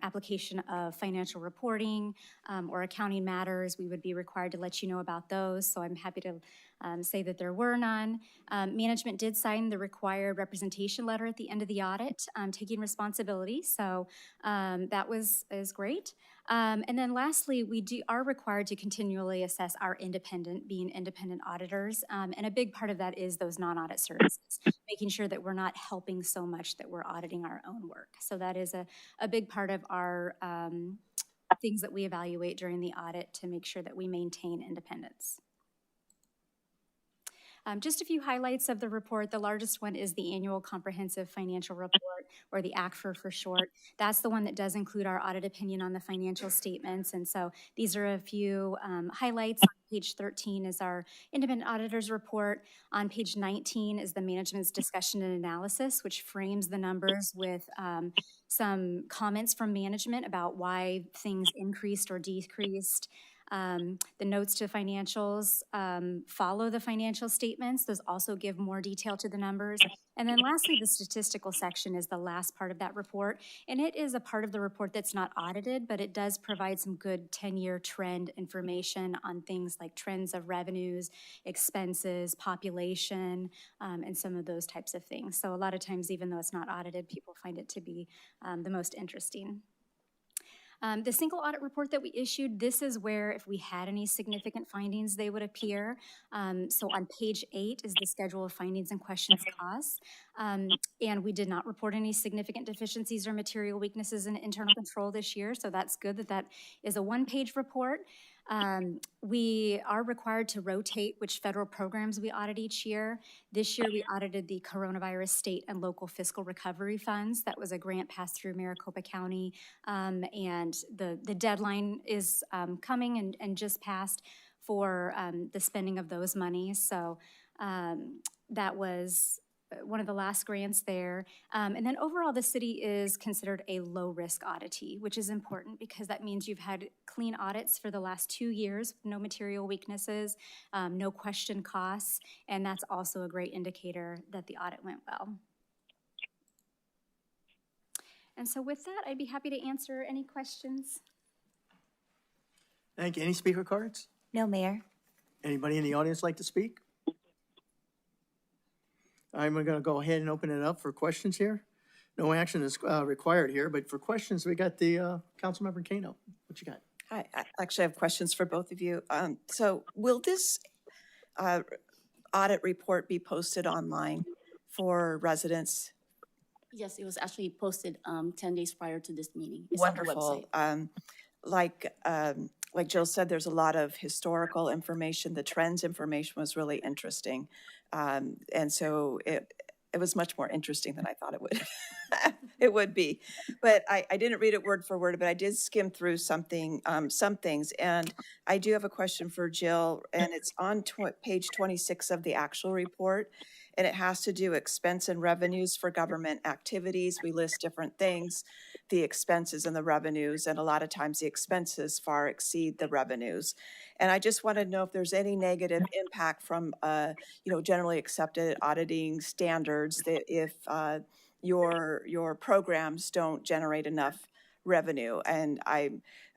application of financial reporting or accounting matters, we would be required to let you know about those. So I'm happy to say that there were none. Management did sign the required representation letter at the end of the audit, taking responsibility. So that is great. And then lastly, we are required to continually assess our being independent auditors. And a big part of that is those non-audit services, making sure that we're not helping so much that we're auditing our own work. So that is a big part of our things that we evaluate during the audit to make sure that we maintain independence. Just a few highlights of the report. The largest one is the Annual Comprehensive Financial Report, or the ACFR for short. That's the one that does include our audit opinion on the financial statements. And so these are a few highlights. On page 13 is our Independent Auditor's Report. On page 19 is the Management's Discussion and Analysis, which frames the numbers with some comments from management about why things increased or decreased. The notes to financials follow the financial statements. Those also give more detail to the numbers. And then lastly, the statistical section is the last part of that report. And it is a part of the report that's not audited, but it does provide some good 10-year trend information on things like trends of revenues, expenses, population, and some of those types of things. So a lot of times, even though it's not audited, people find it to be the most interesting. The single audit report that we issued, this is where if we had any significant findings, they would appear. So on page 8 is the schedule of findings and questions costs. And we did not report any significant deficiencies or material weaknesses in internal control this year. So that's good that that is a one-page report. We are required to rotate which federal programs we audit each year. This year, we audited the coronavirus state and local fiscal recovery funds. That was a grant passed through Maricopa County, and the deadline is coming and just passed for the spending of those monies. So that was one of the last grants there. And then overall, the city is considered a low-risk auditee, which is important because that means you've had clean audits for the last 2 years, no material weaknesses, no question costs, and that's also a great indicator that the audit went well. And so with that, I'd be happy to answer any questions.
Thank you. Any speaker cards?
No, Mayor.
Anybody in the audience like to speak? I'm going to go ahead and open it up for questions here. No action is required here, but for questions, we got the Councilmember Kano. What you got?
Hi, I actually have questions for both of you. So will this audit report be posted online for residents?
Yes, it was actually posted 10 days prior to this meeting. It's on the
Wonderful.
website.
Like Jill said, there's a lot of historical information. The trends information was really interesting. And so it was much more interesting than I thought it would. It would be. But I didn't read it word for word, but I did skim through some things. And I do have a question for Jill, and it's on page 26 of the actual report. And it has to do expense and revenues for government activities. We list different things, the expenses and the revenues, and a lot of times the expenses far exceed the revenues. And I just want to know if there's any negative impact from, generally accepted auditing standards that if your programs don't generate enough revenue. And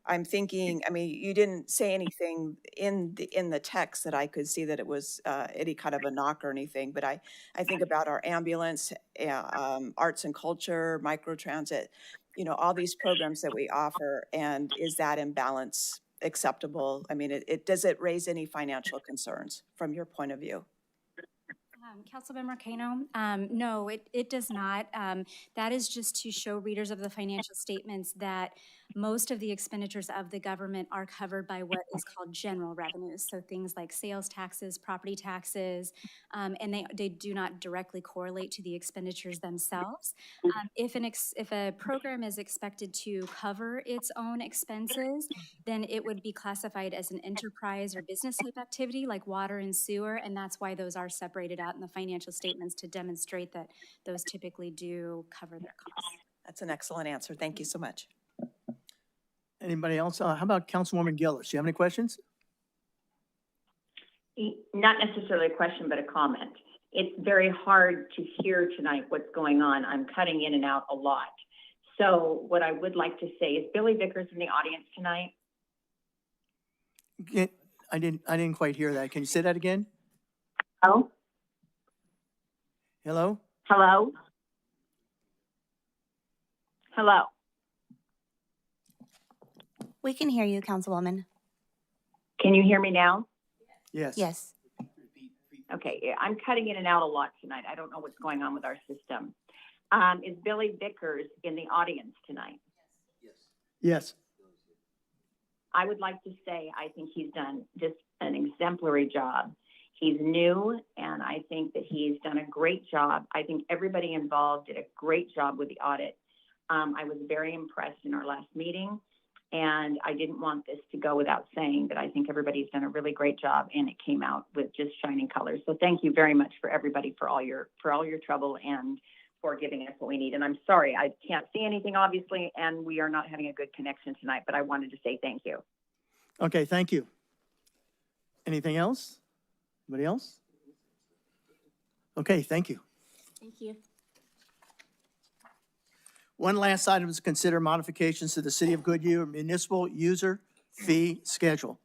I'm thinking, I mean, you didn't say anything in the text that I could see that it was any kind of a knock or anything, but I think about our ambulance, arts and culture, microtransit, all these programs that we offer, and is that imbalance acceptable? I mean, does it raise any financial concerns from your point of view?
Councilmember Kano, no, it does not. That is just to show readers of the financial statements that most of the expenditures of the government are covered by what is called general revenues. So things like sales taxes, property taxes, and they do not directly correlate to the expenditures themselves. If a program is expected to cover its own expenses, then it would be classified as an enterprise or business type activity like water and sewer, and that's why those are separated out in the financial statements to demonstrate that those typically do cover their costs.
That's an excellent answer. Thank you so much.
Anybody else? How about Councilwoman Gillis? Do you have any questions?
Not necessarily a question, but a comment. It's very hard to hear tonight what's going on. I'm cutting in and out a lot. So what I would like to say is Billy Vickers in the audience tonight.
I didn't quite hear that. Can you say that again?
Oh.
Hello?
Hello? Hello?
We can hear you, Councilwoman.
Can you hear me now?
Yes.
Yes.
Okay, yeah, I'm cutting in and out a lot tonight. I don't know what's going on with our system. Is Billy Vickers in the audience tonight?
Yes.
I would like to say I think he's done just an exemplary job. He's new, and I think that he's done a great job. I think everybody involved did a great job with the audit. I was very impressed in our last meeting, and I didn't want this to go without saying that I think everybody's done a really great job, and it came out with just shining colors. So thank you very much for everybody for all your trouble and for giving us what we need. And I'm sorry, I can't see anything, obviously, and we are not having a good connection tonight, but I wanted to say thank you.
Okay, thank you. Anything else? Anybody else? Okay, thank you.
Thank you.
One last item is to consider modifications to the City of Goodyear municipal user fee schedule.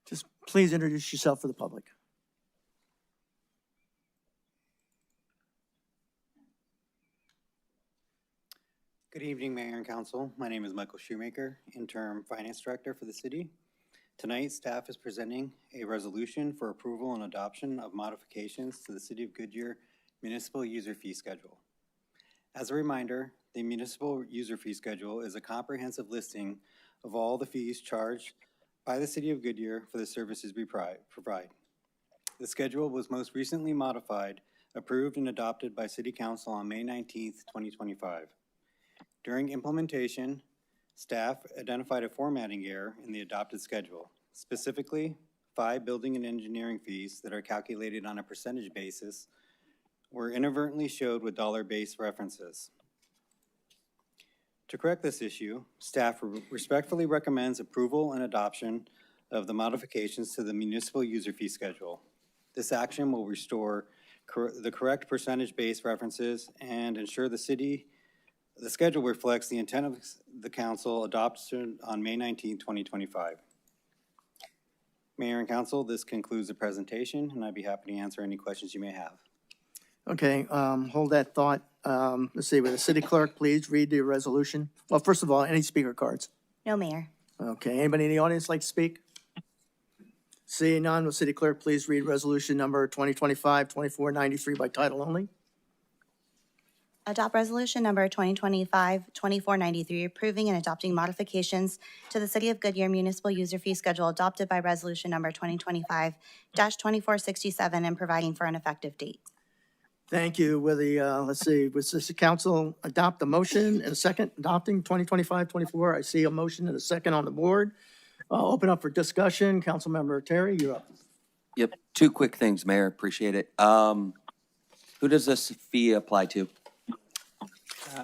Just please introduce yourself for the public.
Good evening, Mayor and Council. My name is Michael Shoemaker, Interim Finance Director for the city. Tonight, staff is presenting a resolution for approval and adoption of modifications to the City of Goodyear Municipal User Fee Schedule. As a reminder, the Municipal User Fee Schedule is a comprehensive listing of all the fees charged by the City of Goodyear for the services we provide. The schedule was most recently modified, approved, and adopted by City Council on May 19th, 2025. During implementation, staff identified a formatting error in the adopted schedule, specifically 5 building and engineering fees that are calculated on a percentage basis were inadvertently showed with dollar-based references. To correct this issue, staff respectfully recommends approval and adoption of the modifications to the municipal user fee schedule. This action will restore the correct percentage-based references and ensure the schedule reflects the intent of the council adopted on May 19, 2025. Mayor and council, this concludes the presentation, and I'd be happy to answer any questions you may have.
Okay, hold that thought. Let's see, will the city clerk please read the resolution? Well, first of all, any speaker cards?
No, Mayor.
Okay, anybody in the audience like to speak? Seeing none, will city clerk please read resolution number 2025-2493 by title only?
Adopt resolution number 2025-2493, approving and adopting modifications to the City of Goodyear municipal user fee schedule adopted by resolution number 2025-2467 and providing for an effective date.
Thank you. Will the, let's see, will the council adopt the motion in a second adopting 2025-24? I see a motion and a second on the board. I'll open up for discussion. Councilmember Terry, you're up.
Yep, 2 quick things, Mayor, appreciate it. Who does this fee apply to?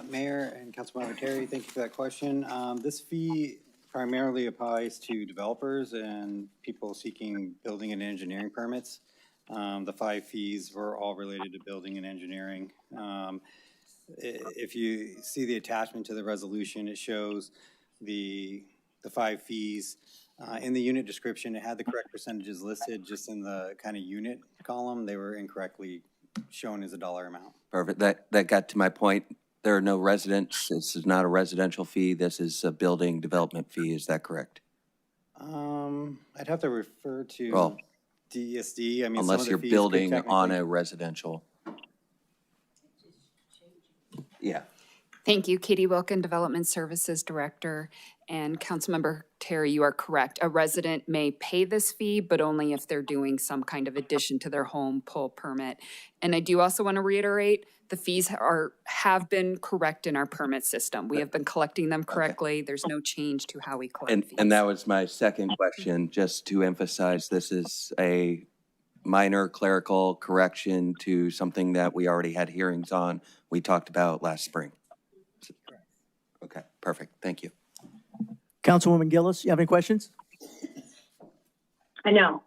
Mayor and Councilmember Terry, thank you for that question. This fee primarily applies to developers and people seeking building and engineering permits. The 5 fees were all related to building and engineering. If you see the attachment to the resolution, it shows the 5 fees. In the unit description, it had the correct percentages listed, just in the kind of unit column, they were incorrectly shown as a dollar amount.
Perfect, that got to my point. There are no residents, this is not a residential fee, this is a building development fee, is that correct?
I'd have to refer to
Well,
DSD. I mean,
unless you're building on a residential. Yeah.
Thank you. Katie Wilkin, Development Services Director. And Councilmember Terry, you are correct. A resident may pay this fee, but only if they're doing some kind of addition to their home pull permit. And I do also want to reiterate, the fees have been correct in our permit system. We have been collecting them correctly. Okay. There's no change to how we collect fees.
And that was my second question, just to emphasize this is a minor clerical correction to something that we already had hearings on, we talked about last spring. Okay, perfect. Thank you.
Councilwoman Gillis, you have any questions?
No.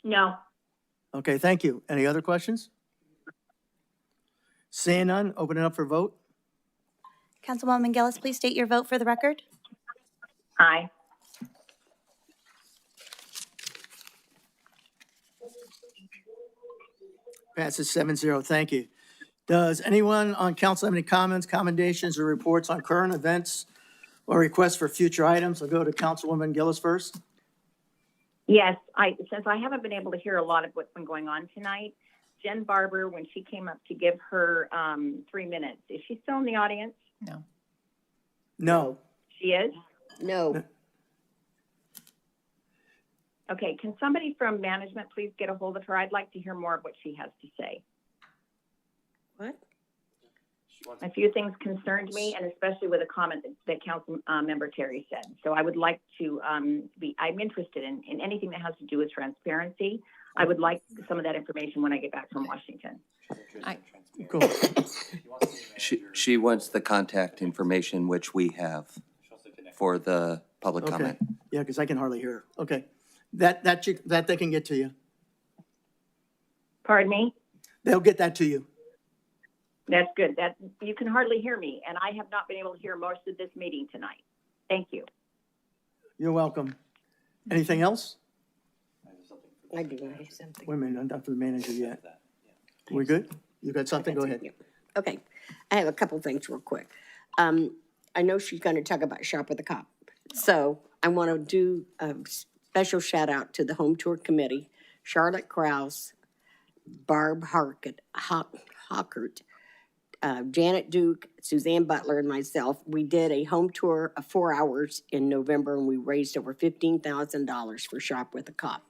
No.
Okay, thank you. Any other questions? Seeing none, open it up for vote.
Councilwoman Gillis, please state your vote for the record.
Aye.
Passes 7-0. Thank you. Does anyone on council have any comments, commendations, or reports on current events or requests for future items? I'll go to Councilwoman Gillis first.
Yes, since I haven't been able to hear a lot of what's been going on tonight, Jen Barber, when she came up to give her 3 minutes, is she still in the audience?
No.
No.
She is?
No.
Okay, can somebody from management please get a hold of her? I'd like to hear more of what she has to say.
What?
A few things concerned me, and especially with a comment that Council Member Terry said. So I would like to I'm interested in anything that has to do with transparency. I would like some of that information when I get back from Washington.
Cool.
She wants the contact information, which we have for the public
Okay.
comment.
Yeah, because I can hardly hear her. Okay. That they can get to you.
Pardon me?
They'll get that to you.
That's good. That you can hardly hear me, and I have not been able to hear most of this meeting tonight. Thank you.
You're welcome. Anything else?
I do have something.
Wait a minute, I'm not for the manager yet. We good? You got something? Go ahead.
Okay, I have a couple things real quick. I know she's gonna talk about Shop with a Cop. So I want to do a special shout out to the Home Tour Committee, Charlotte Krause, Barb Hockert, Janet Duke, Suzanne Butler, and myself. We did a home tour of 4 hours in November, and we raised over $15,000 for Shop with a Cop.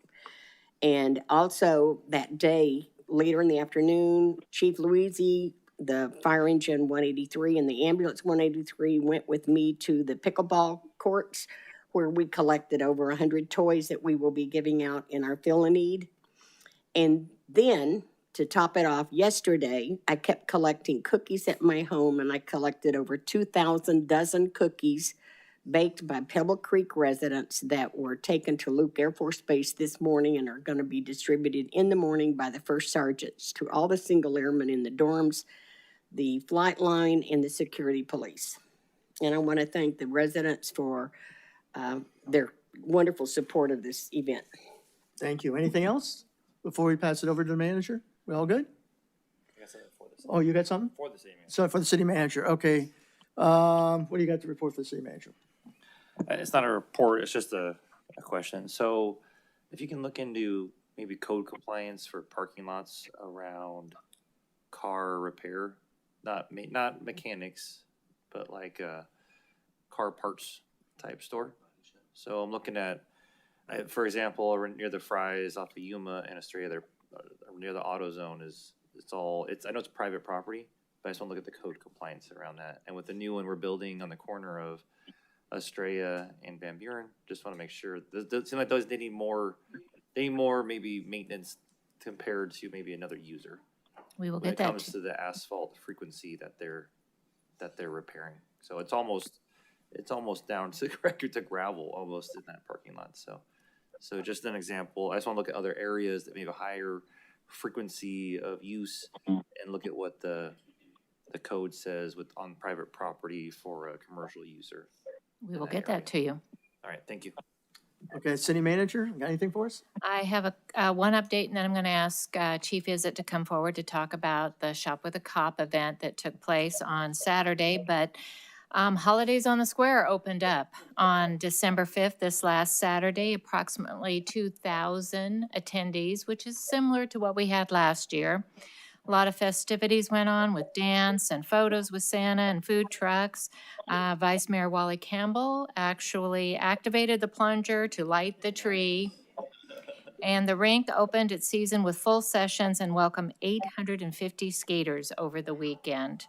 And also that day, later in the afternoon, Chief Louisi, the fire engine 183 and the ambulance 183 went with me to the pickleball courts where we collected over 100 toys that we will be giving out in our Fill a Need. And then, to top it off, yesterday, I kept collecting cookies at my home, and I collected over 2,000 dozen cookies baked by Pebble Creek residents that were taken to Luke Air Force Base this morning and are going to be distributed in the morning by the first sergeants to all the single airmen in the dorms, the flight line, and the security police. And I want to thank the residents for their wonderful support of this event.
Thank you. Anything else before we pass it over to the manager? We all good? Oh, you got something?
For the city manager.
So for the city manager, okay. What do you got to report for the city manager?
It's not a report, it's just a question. So if you can look into maybe code compliance for parking lots around car repair, not mechanics, but like a car parts type store. So I'm looking at, for example, near the Fry's off of Yuma and Estrella, there near the AutoZone I know it's private property, but I just want to look at the code compliance around that. And with the new one we're building on the corner of Estrella and Van Buren, just want to make sure. It seems like they need more maybe maintenance compared to maybe another user.
We will
when
get
it
that.
comes to the asphalt frequency that they're repairing. So it's almost down to gravel almost in that parking lot. So just an example. I just want to look at other areas that may have a higher frequency of use and look at what the code says on private property for a commercial user.
We will get that to you.
All right, thank you.
Okay, city manager, got anything for us?
I have one update, and then I'm going to ask Chief Izzet to come forward to talk about the Shop with a Cop event that took place on Saturday. But Holidays on the Square opened up on December 5th, this last Saturday, approximately 2,000 attendees, which is similar to what we had last year. A lot of festivities went on with dance and photos with Santa and food trucks. Vice Mayor Wally Campbell actually activated the plunger to light the tree. And the rink opened its season with full sessions and welcomed 850 skaters over the weekend.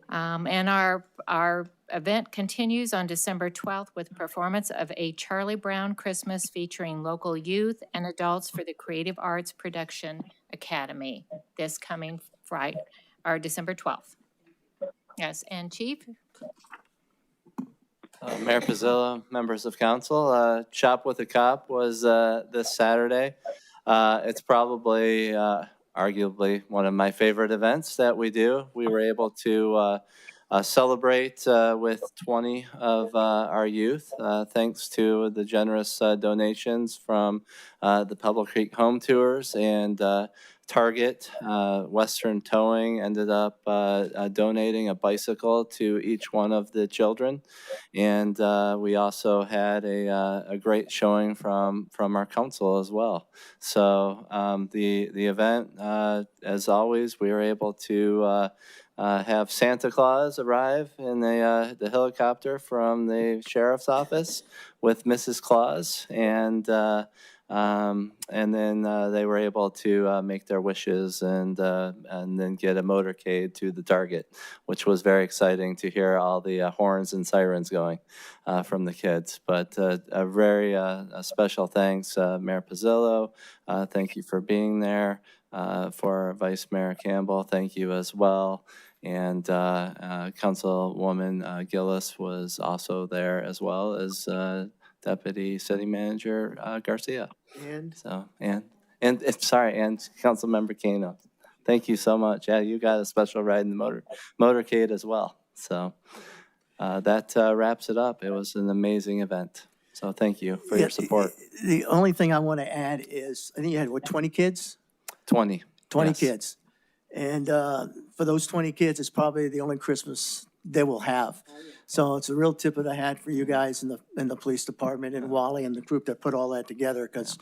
And our event continues on December 12th with performance of a Charlie Brown Christmas featuring local youth and adults for the Creative Arts Production Academy this coming Friday, or December 12th. Yes, and Chief?
Mayor Pizzillo, members of council, Shop with a Cop was this Saturday. It's probably arguably one of my favorite events that we do. We were able to celebrate with 20 of our youth, thanks to the generous donations from the Pebble Creek Home Tours and Target. Western Towing ended up donating a bicycle to each one of the children. And we also had a great showing from our council as well. So the event, as always, we were able to have Santa Claus arrive in the helicopter from the sheriff's office with Mrs. Claus, and And then they were able to make their wishes and then get a motorcade to the target, which was very exciting to hear all the horns and sirens going from the kids. But a very special thanks, Mayor Pizzillo. Thank you for being there. For Vice Mayor Campbell, thank you as well. And Councilwoman Gillis was also there, as well as Deputy City Manager Garcia.
And
So, and Councilmember Kano. Thank you so much. Yeah, you got a special ride in the motorcade as well. So that wraps it up. It was an amazing event. So thank you for your support.
The only thing I want to add is, I think you had, what, 20 kids?
20.
20
yes.
kids. And for those 20 kids, it's probably the only Christmas they will have. So it's a real tip of the hat for you guys in the police department and Wally and the group that put all that together, because,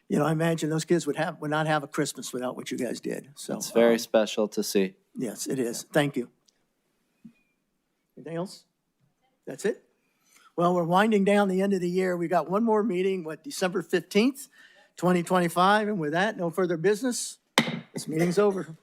you know, I imagine those kids would not have a Christmas without what you guys did. So
It's very special to see.
yes, it is. Thank you. Anything else? That's it? Well, we're winding down the end of the year. We got one more meeting, December 15th, 2025. And with that, no further business. This meeting's over.